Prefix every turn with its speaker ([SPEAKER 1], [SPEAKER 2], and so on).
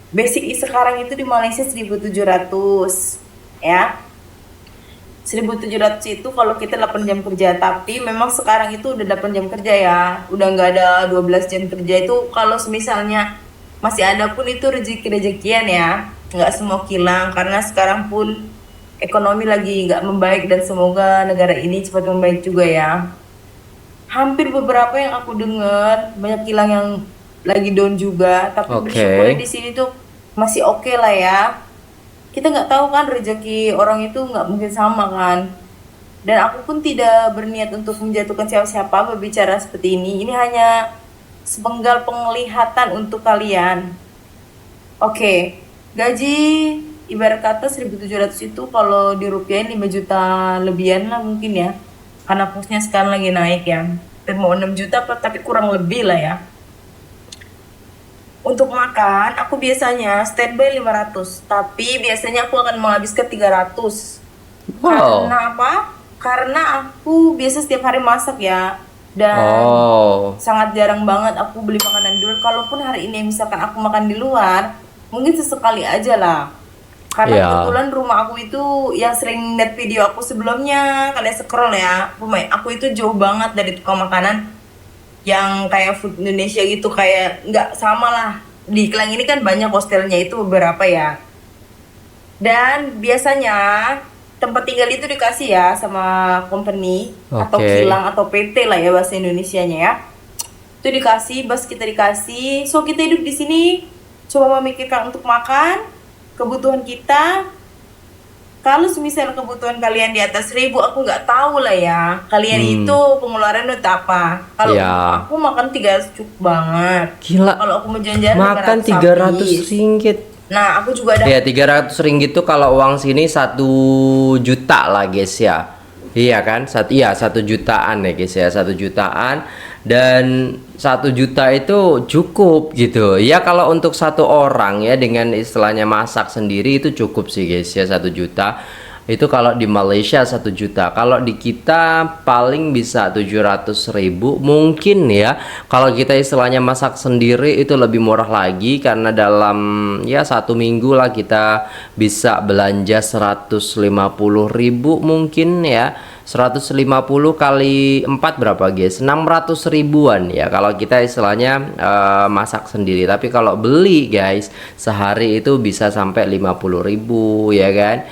[SPEAKER 1] Basic sekarang itu di Malaysia 1.700 ya. 1.700 itu kalau kita 8 jam kerja, tapi memang sekarang itu udah 8 jam kerja ya, udah nggak ada 12 jam kerja. Itu kalau misalnya masih ada pun itu rezeki-rezekian ya, nggak semua kilang, karena sekarang pun ekonomi lagi nggak membaik dan semoga negara ini cepat membaik juga ya. Hampir beberapa yang aku dengar banyak kilang yang lagi down juga, tapi
[SPEAKER 2] Oke.
[SPEAKER 1] bersyukurnya di sini tuh masih oke lah ya. Kita nggak tahu kan rezeki orang itu nggak mungkin sama kan. Dan aku pun tidak berniat untuk menjatuhkan siapa-siapa berbicara seperti ini. Ini hanya sepenggal penglihatan untuk kalian. Oke, gaji ibarat kata 1.700 itu kalau dirupiahin 5 juta lebihan lah mungkin ya. Karena kursnya sekarang lagi naik ya. Dan mau 6 juta tapi kurang lebih lah ya. Untuk makan, aku biasanya standby 500, tapi biasanya aku akan menghabiskan 300.
[SPEAKER 2] Wow.
[SPEAKER 1] Karena apa? Karena aku biasa setiap hari masak ya. Dan
[SPEAKER 2] Oh.
[SPEAKER 1] sangat jarang banget aku beli makanan di luar. Kalaupun hari ini misalkan aku makan di luar, mungkin sesekali aja lah. Karena
[SPEAKER 2] Ya.
[SPEAKER 1] kebetulan rumah aku itu yang sering lihat video aku sebelumnya, kalian scroll ya. Rumah aku itu jauh banget dari tukang makanan yang kayak food Indonesia gitu, kayak nggak sama lah. Di Kelang ini kan banyak hostelnya itu beberapa ya. Dan biasanya tempat tinggal itu dikasih ya sama company atau
[SPEAKER 2] Oke.
[SPEAKER 1] kilang atau PT lah ya bahasa Indonesianya ya. Itu dikasih, bus kita dikasih. So kita hidup di sini coba memikirkan untuk makan, kebutuhan kita. Kalau semisal kebutuhan kalian di atas 1.000, aku nggak tahu lah ya. Kalian itu
[SPEAKER 2] Hmm.
[SPEAKER 1] pengeluaran untuk apa? Kalau untuk
[SPEAKER 2] Ya.
[SPEAKER 1] aku makan 300 cukup banget.
[SPEAKER 2] Gila.
[SPEAKER 1] Kalau aku mau jalan-jalan lima
[SPEAKER 2] Makan
[SPEAKER 1] ratus
[SPEAKER 2] 300
[SPEAKER 1] habis.
[SPEAKER 2] ringgit.
[SPEAKER 1] Nah, aku juga ada.
[SPEAKER 2] Ya, 300 ringgit itu kalau uang sini 1 juta lah guys ya. Iya kan? Iya, 1 jutaan ya guys ya, 1 jutaan. Dan 1 juta itu cukup gitu. Ya kalau untuk satu orang ya dengan istilahnya masak sendiri itu cukup sih guys ya, 1 juta. Itu kalau di Malaysia 1 juta. Kalau di kita paling bisa 700 ribu mungkin ya. Kalau kita istilahnya masak sendiri itu lebih murah lagi, karena dalam ya 1 minggu lah kita bisa belanja 150 ribu mungkin ya. 150 kali 4 berapa guys? 600 ribuan ya kalau kita istilahnya masak sendiri. Tapi kalau beli guys, sehari itu bisa sampai 50 ribu ya kan.